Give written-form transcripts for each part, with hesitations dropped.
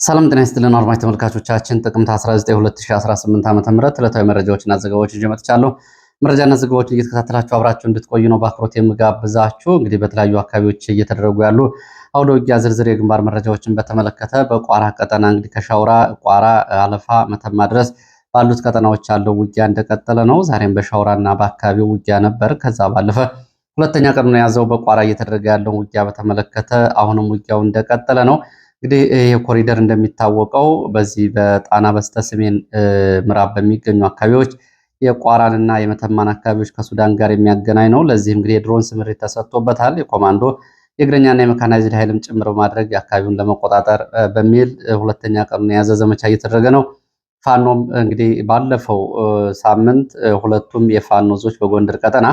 ሰላም ጤና ይስጥልን አድማጭ ተመልካቾቻችን ጥቅምት 19 2018 ዓ.ም ዕለታዊ መረጃዎችና ዘገባዎችን ይዤ መጥቻለሁ። መረጃና ዘገባዎችን እየተከታተላችሁ አብራችሁ እንድትቆዩ ነው በአክብሮት የምጋብዛችሁ። እንግዲህ በተለያዩ አካባቢዎች እየተደረጉ ያሉ አውደ ውጊያ ዝርዝር የግንባር መረጃዎችን በተመለከተ በቋራ ቀጠና እንግዲህ ከሻውራ ቋራ፣ አለፋ፣ መተማ ድረስ ባሉት ቀጠናዎች ያለው ውጊያ እንደቀጠለ ነው። ዛሬም በሻውራና በአካባቢው ውጊያ ነበር። ከዛ ባለፈ ሁለተኛ ቀኑን የያዘው በቋራ እየተደረገ ያለው ውጊያ በተመለከተ አሁንም ውጊያው እንደቀጠለ ነው። እንግዲህ ይህ ኮሪደር እንደሚታወቀው በዚህ በጣና በስተ ሰሜን ምዕራብ በሚገኙ አካባቢዎች የቋራንና የመተማን አካባቢዎች ከሱዳን ጋር የሚያገናኝ ነው። ለዚህ እንግዲህ የድሮን ስምሪት ተሰጥቶበታል። የኮማንዶ የእግረኛና የመካናይዝድ ኃይልም ጭምር በማድረግ የአካባቢውን ለመቆጣጠር በሚል ሁለተኛ ቀኑን የያዘ ዘመቻ እየተደረገ ነው። ፋኖም እንግዲህ ባለፈው ሳምንት ሁለቱም የፋኖ ዞች በጎንደር ቀጠና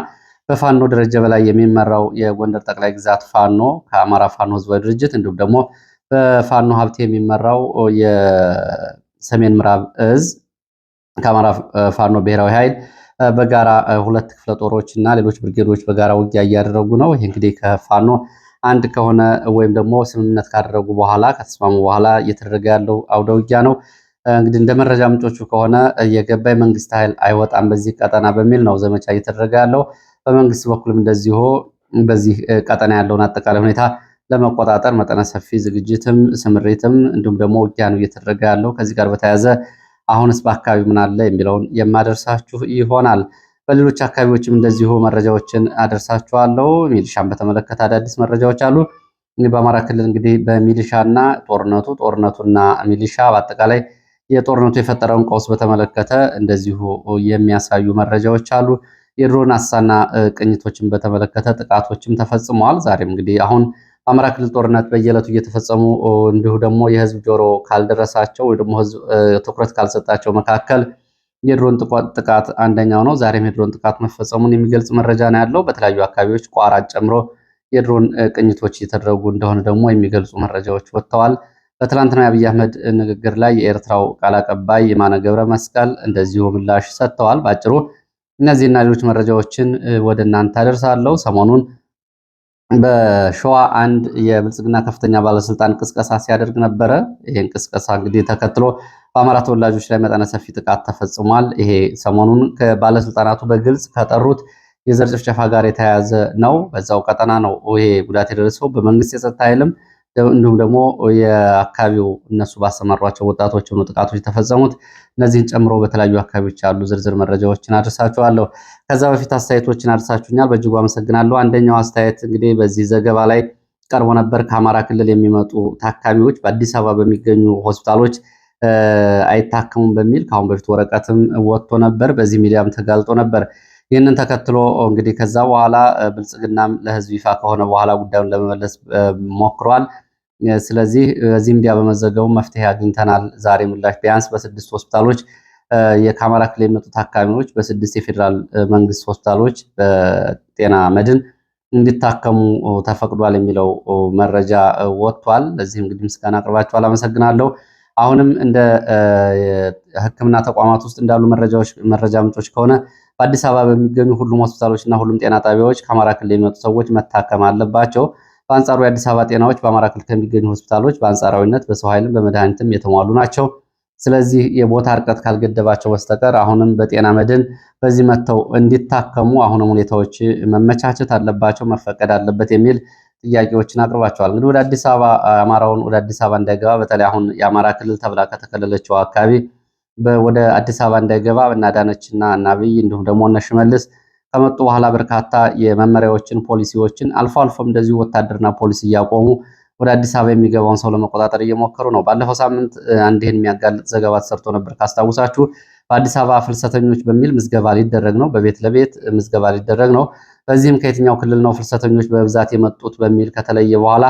በፋኖ ደረጃ በላይ የሚመራው የጎንደር ጠቅላይ ግዛት ፋኖ ከአማራ ፋኖ ህዝባዊ ድርጅት እንዲሁም ደግሞ በፋኖ ሀብቴ የሚመራው የሰሜን ምዕራብ እዝ ከአማራ ፋኖ ብሔራዊ ኃይል በጋራ ሁለት ክፍለ ጦሮች እና ሌሎች ብርጌዶች በጋራ ውጊያ እያደረጉ ነው። ይህ እንግዲህ ከፋኖ አንድ ከሆነ ወይም ደግሞ ስምምነት ካደረጉ በኋላ ከተስማሙ በኋላ እየተደረገ ያለው አውደ ውጊያ ነው። እንግዲህ እንደ መረጃ ምንጮቹ ከሆነ የገባ የመንግስት ኃይል አይወጣም በዚህ ቀጠና በሚል ነው ዘመቻ እየተደረገ ያለው። በመንግስት በኩልም እንደዚሁ በዚህ ቀጠና ያለውን አጠቃላይ ሁኔታ ለመቆጣጠር መጠነ ሰፊ ዝግጅትም ስምሪትም እንዲሁም ደግሞ ውጊያ ነው እየተደረገ ያለው። ከዚህ ጋር በተያያዘ አሁንስ በአካባቢ ምን አለ የሚለውን የማደርሳችሁ ይሆናል። በሌሎች አካባቢዎችም እንደዚሁ መረጃዎችን አደርሳችኋለሁ። ሚሊሻን በተመለከተ አዳዲስ መረጃዎች አሉ። በአማራ ክልል እንግዲህ በሚሊሻና ጦርነቱና ሚሊሻ በአጠቃላይ የጦርነቱ የፈጠረውን ቀውስ በተመለከተ እንደዚሁ የሚያሳዩ መረጃዎች አሉ። የድሮን አሳና ቅኝቶችን በተመለከተ ጥቃቶችም ተፈጽመዋል። ዛሬም እንግዲህ አሁን በአማራ ክልል ጦርነት በየዕለቱ እየተፈጸሙ እንዲሁ ደግሞ የህዝብ ጆሮ ካልደረሳቸው ወይ ደግሞ ህዝብ ትኩረት ካልሰጣቸው መካከል የድሮን ጥቃት አንደኛው ነው። ዛሬም የድሮን ጥቃት መፈጸሙን የሚገልጽ መረጃ ነው ያለው። በተለያዩ አካባቢዎች ቋራን ጨምሮ የድሮን ቅኝቶች እየተደረጉ እንደሆነ ደግሞ የሚገልጹ መረጃዎች ወጥተዋል። በትላንትናው የአብይ አህመድ ንግግር ላይ የኤርትራው ቃል አቀባይ የማነ ገብረ መስቀል እንደዚሁ ምላሽ ሰጥተዋል። በአጭሩ እነዚህና ሌሎች መረጃዎችን ወደ እናንተ አደርሳለሁ። ሰሞኑን በሸዋ አንድ የብልጽግና ከፍተኛ ባለስልጣን ቅስቀሳ ሲያደርግ ነበረ። ይሄን ቅስቀሳ እንግዲህ ተከትሎ በአማራ ተወላጆች ላይ መጠነ ሰፊ ጥቃት ተፈጽሟል። ይሄ ሰሞኑን ከባለስልጣናቱ በግልጽ ከጠሩት የዘር ጭፍጨፋ ጋር የተያያዘ ነው። በዛው ቀጠና ነው ይሄ ጉዳት የደረሰው። በመንግስት የጸጥታ ኃይልም እንዲሁም ደግሞ የአካባቢው እነሱ ባሰማሯቸው ወጣቶች ሆኖ ጥቃቶች የተፈጸሙት። እነዚህን ጨምሮ በተለያዩ አካባቢዎች ያሉ ዝርዝር መረጃዎችን አድርሳችኋለሁ። ከዛ በፊት አስተያየቶችን አድርሳችሁኛል፣ በእጅጉ አመሰግናለሁ። አንደኛው አስተያየት እንግዲህ በዚህ ዘገባ ላይ ቀርቦ ነበር። ከአማራ ክልል የሚመጡ ታካሚዎች በአዲስ አበባ በሚገኙ ሆስፒታሎች አይታከሙም በሚል ከአሁን በፊት ወረቀትም ወጥቶ ነበር፣ በዚህ ሚዲያም ተጋልጦ ነበር። ይህንን ተከትሎ እንግዲህ ከዛ በኋላ ብልጽግናም ለህዝብ ይፋ ከሆነ በኋላ ጉዳዩን ለመመለስ ሞክሯል። ስለዚህ በዚህ ሚዲያ በመዘገቡ መፍትሄ አግኝተናል። ዛሬ ምላሽ ቢያንስ በ6 ሆስፒታሎች ከአማራ ክልል የመጡ ታካሚዎች በ6 የፌዴራል መንግስት ሆስፒታሎች በጤና መድን እንዲታከሙ ተፈቅዷል የሚለው መረጃ ወጥቷል። ለዚህ እንግዲህ ምስጋና አቅርባችኋል፣ አመሰግናለሁ። አሁንም እንደ ሕክምና ተቋማት ውስጥ እንዳሉ መረጃ ምንጮች ከሆነ በአዲስ አበባ በሚገኙ ሁሉም ሆስፒታሎች እና ሁሉም ጤና ጣቢያዎች ከአማራ ክልል የሚመጡ ሰዎች መታከም አለባቸው። በአንጻሩ የአዲስ አበባ ጤናዎች በአማራ ክልል ከሚገኙ ሆስፒታሎች በአንጻራዊነት በሰው ኃይልም በመድኃኒትም የተሟሉ ናቸው። ስለዚህ የቦታ ርቀት ካልገደባቸው በስተቀር አሁንም በጤና መድን በዚህ መጥተው እንዲታከሙ አሁንም ሁኔታዎች መመቻቸት አለባቸው፣ መፈቀድ አለበት የሚል ጥያቄዎችን አቅርባቸዋል። እንግዲህ ወደ አዲስ አበባ አማራውን ወደ አዲስ አበባ እንዳይገባ በተለይ አሁን የአማራ ክልል ተብላ ከተከለለችው አካባቢ ወደ አዲስ አበባ እንዳይገባ እና አዳነችና እና አብይ እንዲሁም ደግሞ እነ ሽመልስ ከመጡ በኋላ በርካታ የመመሪያዎችን ፖሊሲዎችን አልፎ አልፎም እንደዚሁ ወታደርና ፖሊስ እያቆሙ ወደ አዲስ አበባ የሚገባውን ሰው ለመቆጣጠር እየሞከሩ ነው። ባለፈው ሳምንት አንድ ይህን የሚያጋልጥ ዘገባ ተሰርቶ ነበር ካስታውሳችሁ። በአዲስ አበባ ፍልሰተኞች በሚል ምዝገባ ሊደረግ ነው፣ በቤት ለቤት ምዝገባ ሊደረግ ነው። በዚህም ከየትኛው ክልል ነው ፍልሰተኞች በብዛት የመጡት በሚል ከተለየ በኋላ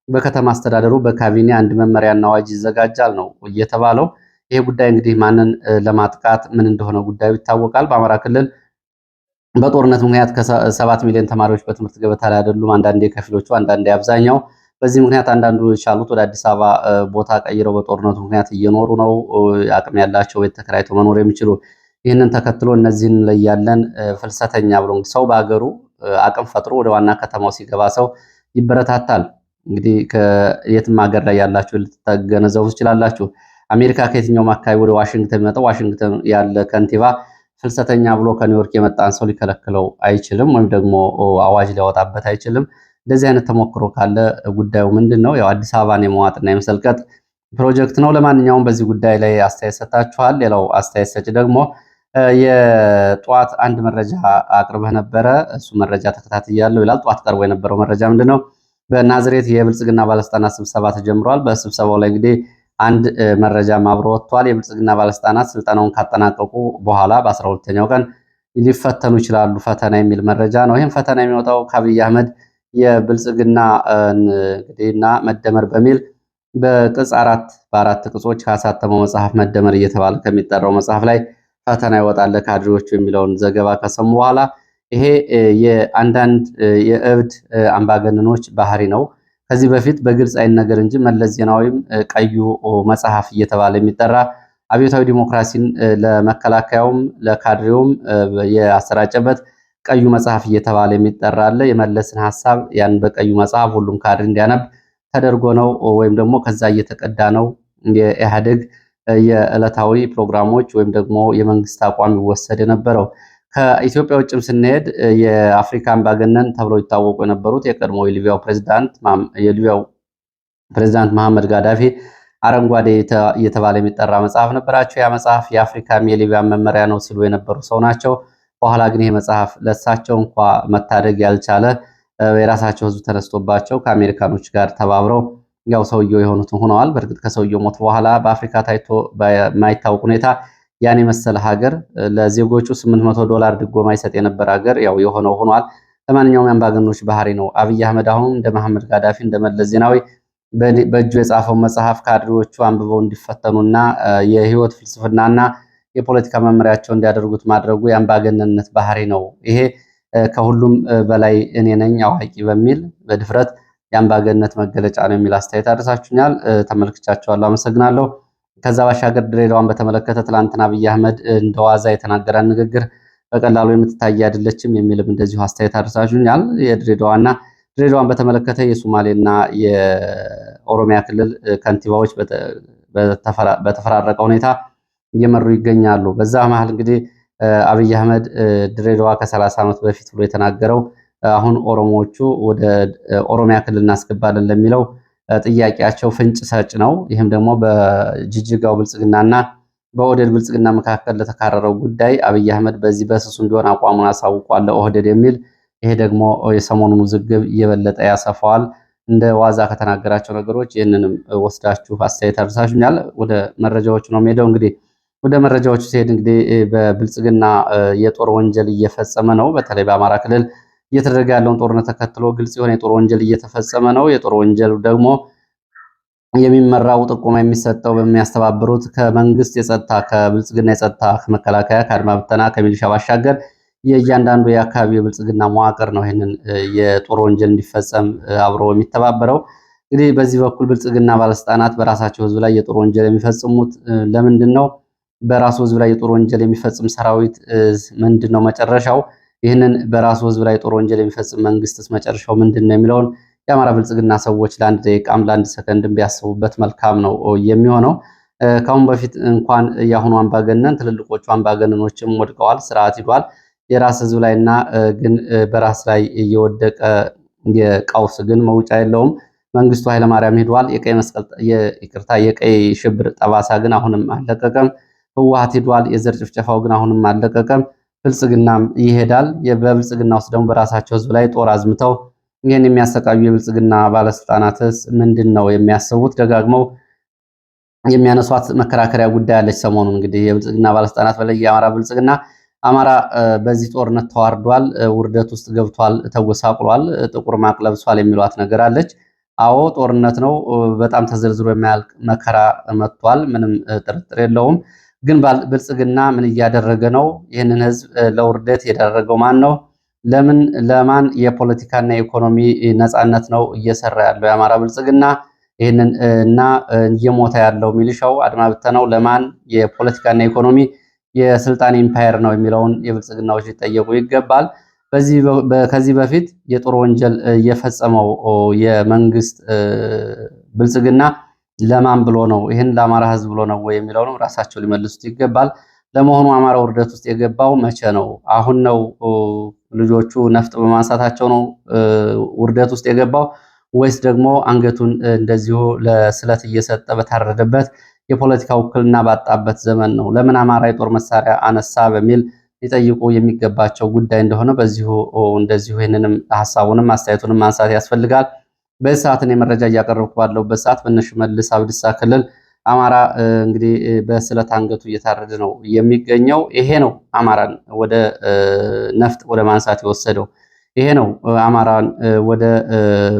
በከተማ አስተዳደሩ በካቢኔ አንድ መመሪያና አዋጅ ይዘጋጃል ነው እየተባለው። ይሄ ጉዳይ እንግዲህ ማንን ለማጥቃት ምን እንደሆነ ጉዳዩ ይታወቃል። በአማራ ክልል በጦርነት ምክንያት ከ7 ሚሊዮን ተማሪዎች በትምህርት ገበታ ላይ አይደሉም። አንዳንዴ ከፊሎቹ፣ አንዳንዴ አብዛኛው። በዚህ ምክንያት አንዳንዱ የቻሉት ወደ አዲስ አበባ ቦታ ቀይረው በጦርነቱ ምክንያት እየኖሩ ነው። አቅም ያላቸው ቤት ተከራይተው መኖር የሚችሉ። ይህንን ተከትሎ እነዚህን ላይ ያለን ፍልሰተኛ ብሎ ሰው በሀገሩ አቅም ፈጥሮ ወደ ዋና ከተማው ሲገባ ሰው ይበረታታል። እንግዲህ ከየትም ሀገር ላይ ያላችሁ ልትገነዘቡ ትችላላችሁ። አሜሪካ ከየትኛውም አካባቢ ወደ ዋሽንግተን የሚመጣው ዋሽንግተን ያለ ከንቲባ ፍልሰተኛ ብሎ ከኒውዮርክ የመጣን ሰው ሊከለክለው አይችልም፣ ወይም ደግሞ አዋጅ ሊያወጣበት አይችልም። እንደዚህ አይነት ተሞክሮ ካለ ጉዳዩ ምንድን ነው? ያው አዲስ አበባን የመዋጥና የመሰልቀጥ ፕሮጀክት ነው። ለማንኛውም በዚህ ጉዳይ ላይ አስተያየት ሰጣችኋል። ሌላው አስተያየት ሰጭ ደግሞ የጠዋት አንድ መረጃ አቅርበህ ነበረ፣ እሱ መረጃ ተከታትያለሁ ይላል። ጠዋት ቀርቦ የነበረው መረጃ ምንድን ነው? በናዝሬት የብልጽግና ባለስልጣናት ስብሰባ ተጀምሯል። በስብሰባው ላይ እንግዲህ አንድ መረጃ አብሮ ወጥቷል። የብልጽግና ባለስልጣናት ስልጠናውን ካጠናቀቁ በኋላ በ12ኛው ቀን ሊፈተኑ ይችላሉ ፈተና የሚል መረጃ ነው። ይህም ፈተና የሚወጣው ከአብይ አህመድ የብልጽግና እንግዲህና መደመር በሚል በቅጽ አራት በአራት ቅጾች ካሳተመው መጽሐፍ መደመር እየተባለ ከሚጠራው መጽሐፍ ላይ ፈተና ይወጣል ካድሬዎቹ የሚለውን ዘገባ ከሰሙ በኋላ ይሄ የአንዳንድ የእብድ አምባገነኖች ባህሪ ነው። ከዚህ በፊት በግልጽ አይነገር እንጂ መለስ ዜናዊም ቀዩ መጽሐፍ እየተባለ የሚጠራ አብዮታዊ ዲሞክራሲን ለመከላከያውም ለካድሬውም ያሰራጨበት ቀዩ መጽሐፍ እየተባለ የሚጠራ አለ። የመለስን ሐሳብ ያን በቀዩ መጽሐፍ ሁሉም ካድሬ እንዲያነብ ተደርጎ ነው፣ ወይም ደግሞ ከዛ እየተቀዳ ነው የኢህአዴግ የዕለታዊ ፕሮግራሞች ወይም ደግሞ የመንግስት አቋም ይወሰድ የነበረው። ከኢትዮጵያ ውጭም ስንሄድ የአፍሪካ አምባገነን ተብለው ይታወቁ የነበሩት የቀድሞ የሊቢያው ፕሬዚዳንት መሐመድ ጋዳፊ አረንጓዴ እየተባለ የሚጠራ መጽሐፍ ነበራቸው። ያ መጽሐፍ የአፍሪካም የሊቢያ መመሪያ ነው ሲሉ የነበሩ ሰው ናቸው። በኋላ ግን ይህ መጽሐፍ ለእሳቸው እንኳ መታደግ ያልቻለ የራሳቸው ህዝብ ተነስቶባቸው ከአሜሪካኖች ጋር ተባብረው ያው ሰውየው የሆኑትን ሆነዋል። በእርግጥ ከሰውየው ሞት በኋላ በአፍሪካ ታይቶ በማይታወቅ ሁኔታ ያን የመሰለ ሀገር ለዜጎቹ $800 ድጎማ ይሰጥ የነበረ ሀገር ያው የሆነው ሆኗል። ለማንኛውም የአምባገነኖች ባህሪ ነው። አብይ አህመድ አሁን እንደ መሐመድ ጋዳፊ እንደ መለስ ዜናዊ በእጁ የጻፈው መጽሐፍ ካድሬዎቹ አንብበው እንዲፈተኑና የህይወት ፍልስፍናና የፖለቲካ መመሪያቸው እንዲያደርጉት ማድረጉ የአምባገነንነት ባህሪ ነው። ይሄ ከሁሉም በላይ እኔ ነኝ አዋቂ በሚል በድፍረት የአምባገነንነት መገለጫ ነው የሚል አስተያየት አድርሳችሁኛል። ተመልክቻችኋለሁ፣ አመሰግናለሁ። ከዛ ባሻገር ድሬዳዋን በተመለከተ ትላንትና አብይ አህመድ እንደዋዛ የተናገረ ንግግር በቀላሉ የምትታይ አይደለችም የሚልም እንደዚሁ አስተያየት አድርሳችሁኛል። ድሬዳዋን በተመለከተ የሶማሌና የኦሮሚያ ክልል ከንቲባዎች በተፈራረቀ ሁኔታ እየመሩ ይገኛሉ። በዛ መሀል እንግዲህ አብይ አህመድ ድሬዳዋ ከ30 ዓመት በፊት ብሎ የተናገረው አሁን ኦሮሞዎቹ ወደ ኦሮሚያ ክልል እናስገባለን ለሚለው ጥያቄያቸው ፍንጭ ሰጭ ነው። ይህም ደግሞ በጅጅጋው ብልጽግናና በኦህዴድ ብልጽግና መካከል ለተካረረው ጉዳይ አብይ አህመድ በዚህ በስሱም ቢሆን አቋሙን አሳውቋል ኦህዴድ የሚል ይሄ ደግሞ የሰሞኑን ውዝግብ እየበለጠ ያሰፋዋል። እንደ ዋዛ ከተናገራቸው ነገሮች ይህንንም ወስዳችሁ አስተያየት አድርሳችሁኛል። ወደ መረጃዎቹ ነው የምሄደው። እንግዲህ ወደ መረጃዎቹ ሲሄድ እንግዲህ በብልጽግና የጦር ወንጀል እየፈጸመ ነው። በተለይ በአማራ ክልል እየተደረገ ያለውን ጦርነት ተከትሎ ግልጽ የሆነ የጦር ወንጀል እየተፈጸመ ነው። የጦር ወንጀል ደግሞ የሚመራው ጥቆማ የሚሰጠው በሚያስተባብሩት ከመንግስት የጸጥታ ከብልጽግና የጸጥታ ከመከላከያ ከአድማ ብተና ከሚሊሻ ባሻገር የእያንዳንዱ የአካባቢ የብልጽግና መዋቅር ነው ይህንን የጦር ወንጀል እንዲፈጸም አብሮ የሚተባበረው። እንግዲህ በዚህ በኩል ብልጽግና ባለስልጣናት በራሳቸው ህዝብ ላይ የጦር ወንጀል የሚፈጽሙት ለምንድን ነው? በራሱ ህዝብ ላይ የጦር ወንጀል የሚፈጽም ሰራዊት ምንድን ነው መጨረሻው? ይህንን በራሱ ህዝብ ላይ ጦር ወንጀል የሚፈጽም መንግስትስ መጨረሻው ምንድን ነው የሚለውን የአማራ ብልጽግና ሰዎች ለአንድ ደቂቃም ለአንድ ሰከንድም ቢያስቡበት መልካም ነው የሚሆነው። ከአሁን በፊት እንኳን የአሁኑ አምባገነን ትልልቆቹ አምባገነኖችም ወድቀዋል፣ ስርዓት ይዷል። የራስ ህዝብ ላይና ግን በራስ ላይ እየወደቀ የቀውስ ግን መውጫ የለውም። መንግስቱ ኃይለማርያም ሄዷል። የቀይ ሽብር ጠባሳ ግን አሁንም አልለቀቀም። ህወሓት ሄዷል። የዘር ጭፍጨፋው ግን አሁንም አልለቀቀም። ብልጽግናም ይሄዳል። በብልጽግና ውስጥ ደግሞ በራሳቸው ህዝብ ላይ ጦር አዝምተው ይህን የሚያሰቃዩ የብልጽግና ባለስልጣናትስ ምንድን ነው የሚያስቡት? ደጋግመው የሚያነሷት መከራከሪያ ጉዳይ አለች። ሰሞኑን እንግዲህ የብልጽግና ባለስልጣናት በላይ የአማራ ብልጽግና አማራ በዚህ ጦርነት ተዋርዷል፣ ውርደት ውስጥ ገብቷል፣ ተጎሳቁሏል፣ ጥቁር ማቅ ለብሷል የሚሏት ነገር አለች። አዎ ጦርነት ነው። በጣም ተዘርዝሮ የማያልቅ መከራ መጥቷል። ምንም ጥርጥር የለውም። ግን ብልጽግና ምን እያደረገ ነው? ይህንን ህዝብ ለውርደት የዳረገው ማን ነው? ለማን የፖለቲካና የኢኮኖሚ ነፃነት ነው እየሰራ ያለው የአማራ ብልጽግና? ይህንን እና እየሞተ ያለው ሚሊሻው አድማ ብተናው ለማን የፖለቲካና የኢኮኖሚ የስልጣን ኢምፓየር ነው የሚለውን የብልጽግናዎች ሊጠየቁ ይገባል። ከዚህ በፊት የጦር ወንጀል የፈጸመው የመንግስት ብልጽግና ለማን ብሎ ነው? ይህን ለአማራ ህዝብ ብሎ ነው ወይ የሚለውንም ራሳቸው ሊመልሱት ይገባል። ለመሆኑ አማራ ውርደት ውስጥ የገባው መቼ ነው? አሁን ነው ልጆቹ ነፍጥ በማንሳታቸው ነው ውርደት ውስጥ የገባው ወይስ ደግሞ አንገቱን እንደዚሁ ለስለት እየሰጠ በታረደበት የፖለቲካ ውክልና ባጣበት ዘመን ነው? ለምን አማራ የጦር መሳሪያ አነሳ በሚል ሊጠይቁ የሚገባቸው ጉዳይ እንደሆነ እንደዚሁ ይህንንም ሀሳቡንም አስተያየቱንም ማንሳት ያስፈልጋል። በዚህ ሰዓት እኔ መረጃ እያቀረብኩ ባለሁበት ሰዓት በእነ ሽመልስ አብዲሳ ክልል አማራ እንግዲህ በስለት አንገቱ እየታረደ ነው የሚገኘው። ይሄ ነው አማራን ወደ ነፍጥ ወደ ማንሳት የወሰደው። ይሄ ነው አማራን ወደ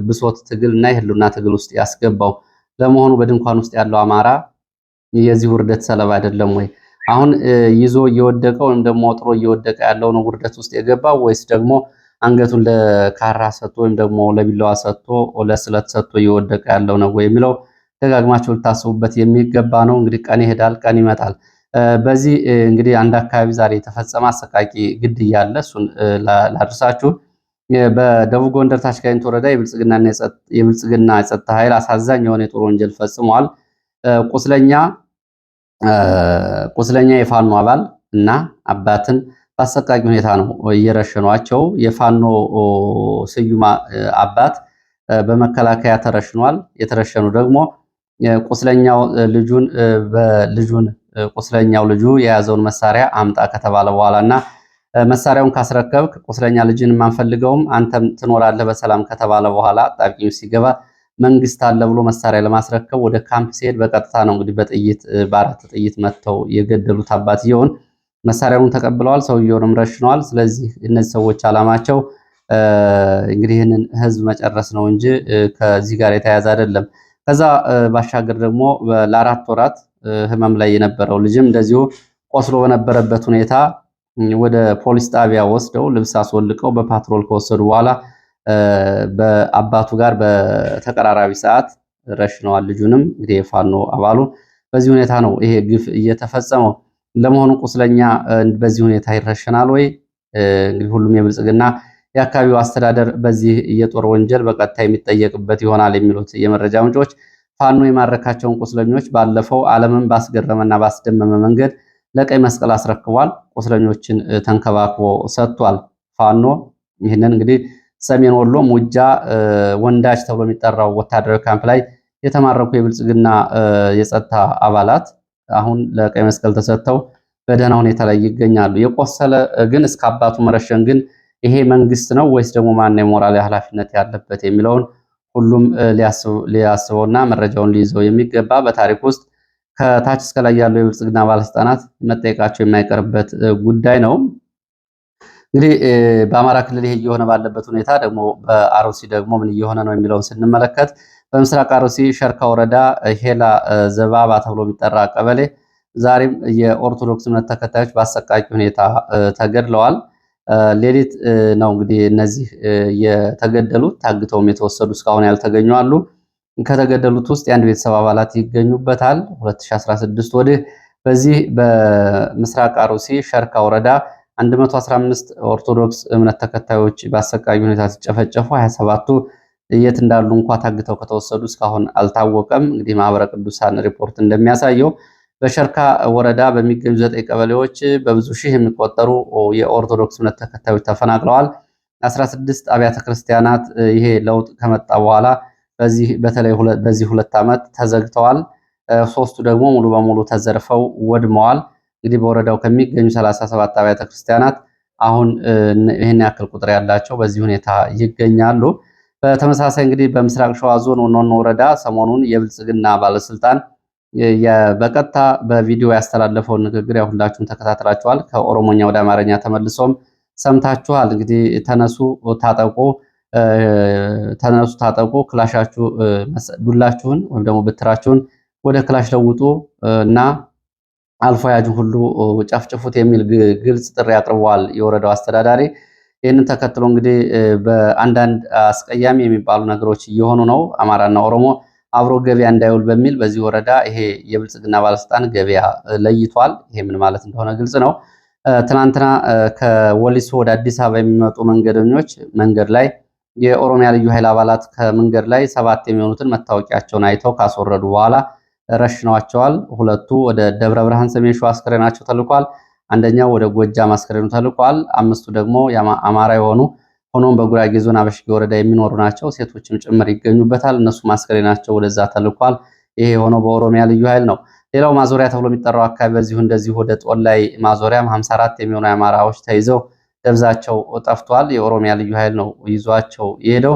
ብሶት ትግል እና የህልውና ትግል ውስጥ ያስገባው። ለመሆኑ በድንኳን ውስጥ ያለው አማራ የዚህ ውርደት ሰለባ አይደለም ወይ? አሁን ይዞ እየወደቀ ወይም ደግሞ ጥሮ እየወደቀ ያለው ነው ውርደት ውስጥ የገባው ወይስ ደግሞ አንገቱን ለካራ ሰጥቶ ወይም ደግሞ ለቢላዋ ሰጥቶ ለስለት ሰጥቶ እየወደቀ ያለው ነው የሚለው ደጋግማችሁ ልታስቡበት የሚገባ ነው። እንግዲህ ቀን ይሄዳል፣ ቀን ይመጣል። በዚህ እንግዲህ አንድ አካባቢ ዛሬ የተፈጸመ አሰቃቂ ግድያ አለ። እሱን ላድርሳችሁ። በደቡብ ጎንደር ታች ጋይንት ወረዳ የብልጽግና የጸጥታ ኃይል አሳዛኝ የሆነ የጦር ወንጀል ፈጽሟል። ቁስለኛ የፋኖ አባል እና አባትን በአሰቃቂ ሁኔታ ነው እየረሸኗቸው። የፋኖ ስዩም አባት በመከላከያ ተረሽኗል። የተረሸኑ ደግሞ ቁስለኛው ልጁ የያዘውን መሳሪያ አምጣ ከተባለ በኋላ እና መሳሪያውን ካስረከብክ ቁስለኛ ልጅን የማንፈልገውም አንተም ትኖራለህ በሰላም ከተባለ በኋላ ጣብቂኝ ሲገባ መንግስት አለ ብሎ መሳሪያ ለማስረከብ ወደ ካምፕ ሲሄድ በቀጥታ ነው እንግዲህ በአራት ጥይት መጥተው የገደሉት አባትየውን። መሳሪያውን ተቀብለዋል፣ ሰውየውንም ረሽነዋል። ስለዚህ እነዚህ ሰዎች አላማቸው እንግዲህ ይህንን ህዝብ መጨረስ ነው እንጂ ከዚህ ጋር የተያያዘ አይደለም። ከዛ ባሻገር ደግሞ ለአራት ወራት ህመም ላይ የነበረው ልጅም እንደዚሁ ቆስሎ በነበረበት ሁኔታ ወደ ፖሊስ ጣቢያ ወስደው ልብስ አስወልቀው በፓትሮል ከወሰዱ በኋላ በአባቱ ጋር በተቀራራቢ ሰዓት ረሽነዋል ልጁንም። እንግዲህ የፋኖ አባሉ በዚህ ሁኔታ ነው ይሄ ግፍ እየተፈጸመው። ለመሆኑ ቁስለኛ በዚህ ሁኔታ ይረሸናል ወይ? እንግዲህ ሁሉም የብልጽግና የአካባቢው አስተዳደር በዚህ የጦር ወንጀል በቀጥታ የሚጠየቅበት ይሆናል የሚሉት የመረጃ ምንጮች ፋኖ የማረካቸውን ቁስለኞች ባለፈው ዓለምን ባስገረመና ባስደመመ መንገድ ለቀይ መስቀል አስረክቧል። ቁስለኞችን ተንከባክቦ ሰጥቷል። ፋኖ ይህንን እንግዲህ ሰሜን ወሎ ሙጃ ወንዳጅ ተብሎ የሚጠራው ወታደራዊ ካምፕ ላይ የተማረኩ የብልጽግና የጸጥታ አባላት አሁን ለቀይ መስቀል ተሰጥተው በደህና ሁኔታ ላይ ይገኛሉ። የቆሰለ ግን እስከ አባቱ መረሸን ግን ይሄ መንግስት ነው ወይስ ደግሞ ማን የሞራል ኃላፊነት ያለበት የሚለውን ሁሉም ሊያስበውና መረጃውን ሊይዘው የሚገባ በታሪክ ውስጥ ከታች እስከ ላይ ያሉ የብልጽግና ባለስልጣናት መጠየቃቸው የማይቀርበት ጉዳይ ነው። እንግዲህ በአማራ ክልል ይሄ እየሆነ ባለበት ሁኔታ ደግሞ በአርሲ ደግሞ ምን እየሆነ ነው የሚለውን ስንመለከት በምስራቅ አርሲ ሸርካ ወረዳ ሄላ ዘባባ ተብሎ የሚጠራ ቀበሌ ዛሬም የኦርቶዶክስ እምነት ተከታዮች በአሰቃቂ ሁኔታ ተገድለዋል። ሌሊት ነው እንግዲህ እነዚህ የተገደሉት። ታግተውም የተወሰዱ እስካሁን ያልተገኙ አሉ። ከተገደሉት ውስጥ የአንድ ቤተሰብ አባላት ይገኙበታል። 2016 ወዲህ በዚህ በምስራቅ አርሲ ሸርካ ወረዳ 115 ኦርቶዶክስ እምነት ተከታዮች በአሰቃቂ ሁኔታ ሲጨፈጨፉ 27ቱ የት እንዳሉ እንኳ ታግተው ከተወሰዱ እስካሁን አልታወቀም። እንግዲህ ማህበረ ቅዱሳን ሪፖርት እንደሚያሳየው በሸርካ ወረዳ በሚገኙ 9 ቀበሌዎች በብዙ ሺህ የሚቆጠሩ የኦርቶዶክስ እምነት ተከታዮች ተፈናቅለዋል። 16 አብያተ ክርስቲያናት ይሄ ለውጥ ከመጣ በኋላ በተለይ በዚህ 2 ዓመት ተዘግተዋል። 3ቱ ደግሞ ሙሉ በሙሉ ተዘርፈው ወድመዋል። እንግዲህ በወረዳው ከሚገኙ 37 አብያተ ክርስቲያናት አሁን ይህን ያክል ቁጥር ያላቸው በዚህ ሁኔታ ይገኛሉ። በተመሳሳይ እንግዲህ በምስራቅ ሸዋ ዞን ወኖ ወረዳ ሰሞኑን የብልጽግና ባለስልጣን በቀጥታ በቪዲዮ ያስተላለፈውን ንግግር ያው ሁላችሁም ተከታትላችኋል። ከኦሮሞኛ ወደ አማርኛ ተመልሶም ሰምታችኋል። እንግዲህ ተነሱ ታጠቁ፣ ክላሻችሁ ዱላችሁን ወይም ደግሞ ብትራችሁን ወደ ክላሽ ለውጡ እና አልፎ ያጁን ሁሉ ጨፍጭፉት የሚል ግልጽ ጥሪ አቅርበዋል የወረዳው አስተዳዳሪ። ይህንን ተከትሎ እንግዲህ በአንዳንድ አስቀያሚ የሚባሉ ነገሮች እየሆኑ ነው። አማራና ኦሮሞ አብሮ ገበያ እንዳይውል በሚል በዚህ ወረዳ ይሄ የብልጽግና ባለስልጣን ገበያ ለይቷል። ይሄ ምን ማለት እንደሆነ ግልጽ ነው። ትናንትና ከወሊሶ ወደ አዲስ አበባ የሚመጡ መንገደኞች መንገድ ላይ የኦሮሚያ ልዩ ኃይል አባላት ከመንገድ ላይ 7 የሚሆኑትን መታወቂያቸውን አይተው ካስወረዱ በኋላ ረሽነዋቸዋል። ሁለቱ ወደ ደብረ ብርሃን ሰሜን ሸዋ አስከሬናቸው ተልኳል። አንደኛው ወደ ጎጃም አስከሬኑ ተልኳል። 5ቱ ደግሞ አማራ የሆኑ ሆኖም በጉራጌ ዞን አበሽጌ ወረዳ የሚኖሩ ናቸው። ሴቶችም ጭምር ይገኙበታል። እነሱ አስከሬናቸው ወደዛ ተልኳል። ይሄ የሆነው በኦሮሚያ ልዩ ኃይል ነው። ሌላው ማዞሪያ ተብሎ የሚጠራው አካባቢ በዚሁ እንደዚሁ ወደ ጦላይ ማዞሪያም 54 የሚሆኑ አማራዎች ተይዘው ደብዛቸው ጠፍቷል። የኦሮሚያ ልዩ ኃይል ነው ይዟቸው የሄደው።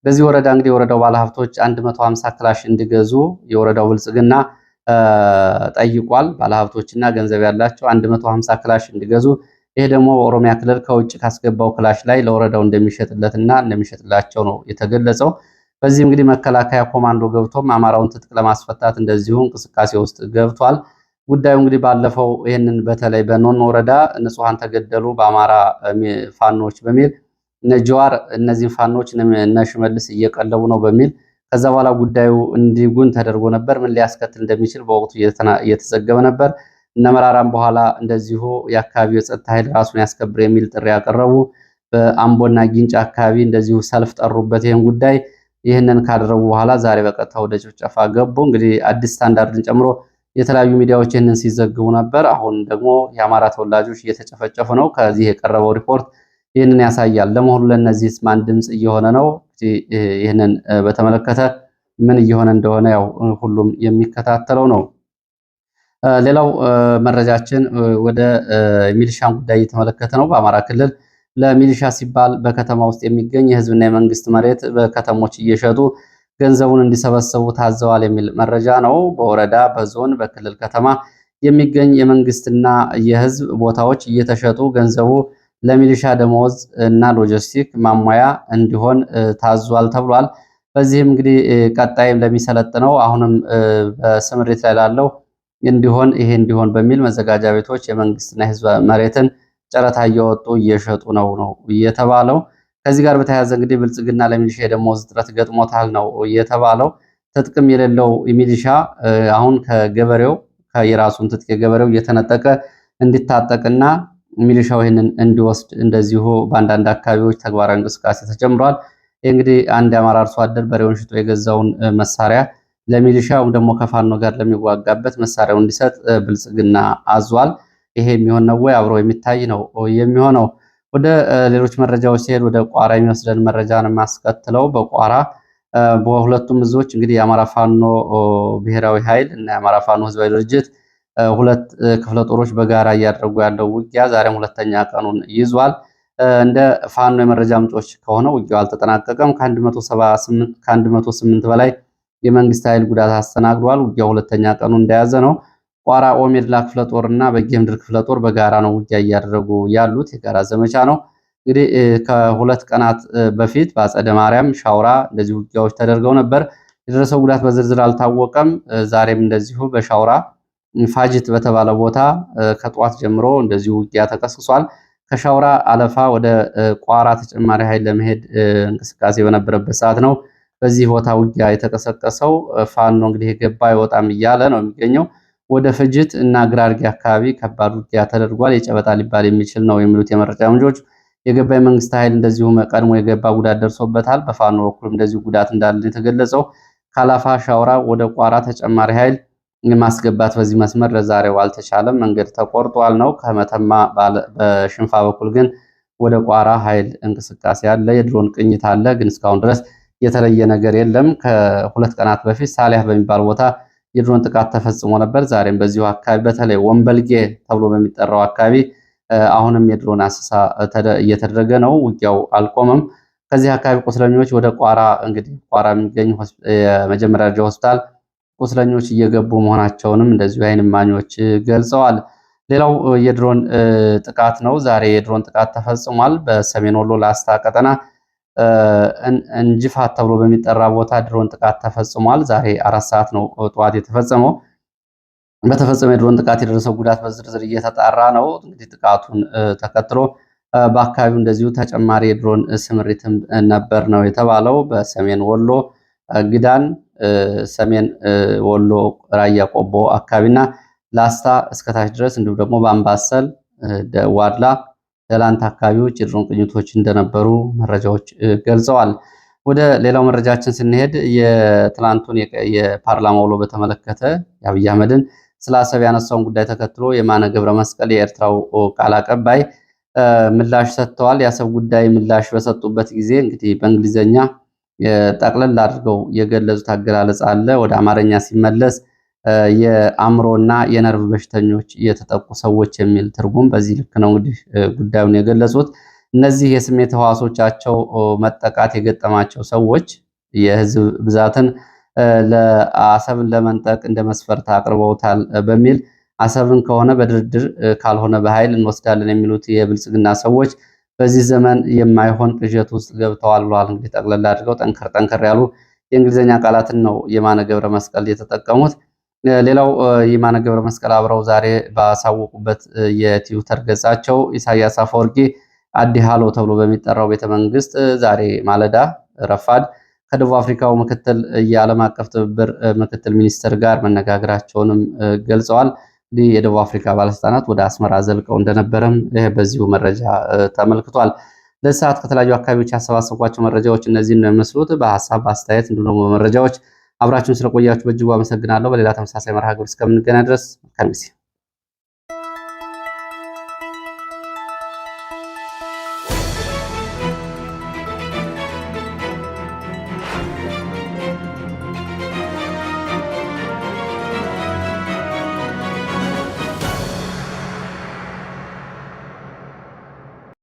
በዚህ ወረዳ እንግዲህ የወረዳው ባለሀብቶች 150 ክላሽ እንዲገዙ የወረዳው ብልጽግና ጠይቋል። ባለሀብቶችና ገንዘብ ያላቸው 150 ክላሽ እንዲገዙ፣ ይሄ ደግሞ በኦሮሚያ ክልል ከውጭ ካስገባው ክላሽ ላይ ለወረዳው እንደሚሸጥለትና እንደሚሸጥላቸው ነው የተገለጸው። በዚህ እንግዲህ መከላከያ ኮማንዶ ገብቶም አማራውን ትጥቅ ለማስፈታት እንደዚሁ እንቅስቃሴ ውስጥ ገብቷል። ጉዳዩ እንግዲህ ባለፈው ይህንን በተለይ በኖኖ ወረዳ ንጹሐን ተገደሉ በአማራ ፋኖች በሚል እነ ጀዋር እነዚህን ፋኖች እነ ሽመልስ እየቀለቡ ነው በሚል ከዛ በኋላ ጉዳዩ እንዲጉን ተደርጎ ነበር። ምን ሊያስከትል እንደሚችል በወቅቱ እየተዘገበ ነበር። እነ መራራም በኋላ እንደዚሁ የአካባቢው የጸጥታ ኃይል ራሱን ያስከብር የሚል ጥሪ ያቀረቡ፣ በአምቦና ጊንጭ አካባቢ እንደዚሁ ሰልፍ ጠሩበት ይህን ጉዳይ። ይህንን ካደረጉ በኋላ ዛሬ በቀጥታ ወደ ጭፍጨፋ ገቡ። እንግዲህ አዲስ ስታንዳርድን ጨምሮ የተለያዩ ሚዲያዎች ይህንን ሲዘግቡ ነበር። አሁን ደግሞ የአማራ ተወላጆች እየተጨፈጨፉ ነው። ከዚህ የቀረበው ሪፖርት ይህንን ያሳያል። ለመሆኑ ለእነዚህስ ማን ድምፅ እየሆነ ነው? ይህንን በተመለከተ ምን እየሆነ እንደሆነ ያው ሁሉም የሚከታተለው ነው። ሌላው መረጃችን ወደ ሚሊሻን ጉዳይ እየተመለከተ ነው። በአማራ ክልል ለሚሊሻ ሲባል በከተማ ውስጥ የሚገኝ የህዝብና የመንግስት መሬት በከተሞች እየሸጡ ገንዘቡን እንዲሰበሰቡ ታዘዋል የሚል መረጃ ነው። በወረዳ በዞን በክልል ከተማ የሚገኝ የመንግስትና የህዝብ ቦታዎች እየተሸጡ ገንዘቡ ለሚሊሻ ደመወዝ እና ሎጂስቲክ ማሟያ እንዲሆን ታዟል ተብሏል። በዚህም እንግዲህ ቀጣይም ለሚሰለጥነው አሁንም በስምሪት ላይ ላለው ይሄ እንዲሆን በሚል መዘጋጃ ቤቶች የመንግስትና የህዝብ መሬትን ጨረታ እየወጡ እየሸጡ ነው እየተባለው። ከዚህ ጋር በተያያዘ እንግዲህ ብልጽግና ለሚሊሻ የደመወዝ እጥረት ገጥሞታል ነው እየተባለው። ትጥቅም የሌለው ሚሊሻ አሁን ከገበሬው የራሱን ትጥቅ የገበሬው እየተነጠቀ እንዲታጠቅና ሚሊሻው ይህንን እንዲወስድ እንደዚሁ በአንዳንድ አካባቢዎች ተግባራዊ እንቅስቃሴ ተጀምሯል። ይህ እንግዲህ አንድ የአማራ አርሶ አደር በሬውን ሽጦ የገዛውን መሳሪያ ለሚሊሻ ወይም ደግሞ ከፋኖ ጋር ለሚዋጋበት መሳሪያው እንዲሰጥ ብልጽግና አዟል። ይሄ የሚሆን ነው ወይ? አብሮ የሚታይ ነው የሚሆነው። ወደ ሌሎች መረጃዎች ሲሄድ ወደ ቋራ የሚወስደን መረጃ ነው የማስከትለው። በቋራ በሁለቱም እዞች እንግዲህ የአማራ ፋኖ ብሔራዊ ኃይል እና የአማራ ፋኖ ህዝባዊ ድርጅት ሁለት ክፍለ ጦሮች በጋራ እያደረጉ ያለው ውጊያ ዛሬም ሁለተኛ ቀኑን ይዟል። እንደ ፋኖ የመረጃ ምንጮች ከሆነ ውጊያው አልተጠናቀቀም። ከ108 በላይ የመንግስት ኃይል ጉዳት አስተናግዷል። ውጊያው ሁለተኛ ቀኑ እንደያዘ ነው። ቋራ ኦሜድላ ክፍለ ጦር እና በጌምድር ክፍለ ጦር በጋራ ነው ውጊያ እያደረጉ ያሉት። የጋራ ዘመቻ ነው። እንግዲህ ከሁለት ቀናት በፊት በአጸደ ማርያም ሻውራ እንደዚህ ውጊያዎች ተደርገው ነበር። የደረሰው ጉዳት በዝርዝር አልታወቀም። ዛሬም እንደዚሁ በሻውራ ፋጅት በተባለ ቦታ ከጠዋት ጀምሮ እንደዚሁ ውጊያ ተቀስቅሷል። ከሻውራ አለፋ ወደ ቋራ ተጨማሪ ኃይል ለመሄድ እንቅስቃሴ በነበረበት ሰዓት ነው በዚህ ቦታ ውጊያ የተቀሰቀሰው። ፋኖ እንግዲህ የገባ ይወጣም እያለ ነው የሚገኘው። ወደ ፍጅት እና ግራርጌ አካባቢ ከባድ ውጊያ ተደርጓል። የጨበጣ ሊባል የሚችል ነው የሚሉት የመረጃ ምንጮች። የገባ የመንግስት ኃይል እንደዚሁ ቀድሞ የገባ ጉዳት ደርሶበታል። በፋኖ በኩልም እንደዚሁ ጉዳት እንዳለ የተገለጸው። ካላፋ ሻውራ ወደ ቋራ ተጨማሪ ኃይል ማስገባት በዚህ መስመር ለዛሬው አልተቻለም፣ መንገድ ተቆርጧል ነው። ከመተማ በሽንፋ በኩል ግን ወደ ቋራ ኃይል እንቅስቃሴ አለ። የድሮን ቅኝት አለ፣ ግን እስካሁን ድረስ የተለየ ነገር የለም። ከሁለት ቀናት በፊት ሳሊያ በሚባል ቦታ የድሮን ጥቃት ተፈጽሞ ነበር። ዛሬም በዚሁ አካባቢ በተለይ ወንበልጌ ተብሎ በሚጠራው አካባቢ አሁንም የድሮን አሰሳ እየተደረገ ነው። ውጊያው አልቆመም። ከዚህ አካባቢ ቁስለኞች ወደ ቋራ እንግዲህ ቋራ የሚገኝ የመጀመሪያ ደረጃ ሆስፒታል ቁስለኞች እየገቡ መሆናቸውንም እንደዚሁ የዓይን እማኞች ገልጸዋል። ሌላው የድሮን ጥቃት ነው። ዛሬ የድሮን ጥቃት ተፈጽሟል። በሰሜን ወሎ ላስታ ቀጠና እንጅፋት ተብሎ በሚጠራ ቦታ ድሮን ጥቃት ተፈጽሟል። ዛሬ 4 ሰዓት ነው ጠዋት የተፈጸመው። በተፈጸመው የድሮን ጥቃት የደረሰው ጉዳት በዝርዝር እየተጣራ ነው። እንግዲህ ጥቃቱን ተከትሎ በአካባቢው እንደዚሁ ተጨማሪ የድሮን ስምሪትም ነበር ነው የተባለው። በሰሜን ወሎ ግዳን፣ ሰሜን ወሎ ራያ ቆቦ አካባቢና ላስታ እስከታች ድረስ እንዲሁም ደግሞ በአምባሰል ዋድላ፣ ደላንት አካባቢዎች የድሮን ቅኝቶች እንደነበሩ መረጃዎች ገልጸዋል። ወደ ሌላው መረጃችን ስንሄድ የትላንቱን የፓርላማ ውሎ በተመለከተ የአብይ አህመድን ስለ አሰብ ያነሳውን ጉዳይ ተከትሎ የማነ ገብረ መስቀል የኤርትራው ቃል አቀባይ ምላሽ ሰጥተዋል። የአሰብ ጉዳይ ምላሽ በሰጡበት ጊዜ እንግዲህ በእንግሊዝኛ ጠቅለል አድርገው የገለጹት አገላለጽ አለ። ወደ አማርኛ ሲመለስ የአእምሮና የነርቭ በሽተኞች የተጠቁ ሰዎች የሚል ትርጉም በዚህ ልክ ነው እንግዲህ ጉዳዩን የገለጹት። እነዚህ የስሜት ህዋሶቻቸው መጠቃት የገጠማቸው ሰዎች የህዝብ ብዛትን ለአሰብን ለመንጠቅ እንደ መስፈርት አቅርበውታል በሚል አሰብን ከሆነ በድርድር ካልሆነ በኃይል እንወስዳለን የሚሉት የብልጽግና ሰዎች በዚህ ዘመን የማይሆን ቅዠት ውስጥ ገብተዋል ብለዋል። እንግዲህ ጠቅለል አድርገው ጠንከር ያሉ የእንግሊዝኛ ቃላትን ነው የማነ ገብረ መስቀል የተጠቀሙት። ሌላው የማነ ገብረ መስቀል አብረው ዛሬ ባሳወቁበት የትዊተር ገጻቸው ኢሳያስ አፈወርቂ አዲ ሃሎ ተብሎ በሚጠራው ቤተመንግስት ዛሬ ማለዳ ረፋድ ከደቡብ አፍሪካው ምክትል የዓለም አቀፍ ትብብር ምክትል ሚኒስትር ጋር መነጋገራቸውንም ገልጸዋል። እንግዲህ የደቡብ አፍሪካ ባለስልጣናት ወደ አስመራ ዘልቀው እንደነበረም በዚሁ መረጃ ተመልክቷል። ለዚህ ሰዓት ከተለያዩ አካባቢዎች ያሰባሰብኳቸው መረጃዎች እነዚህን ነው የሚመስሉት። በሀሳብ በአስተያየት እንዲሁም ደግሞ በመረጃዎች አብራችሁን ስለቆያችሁ በእጅጉ አመሰግናለሁ። በሌላ ተመሳሳይ መርሃ ግብር እስከምንገናኝ ድረስ መልካም ጊዜ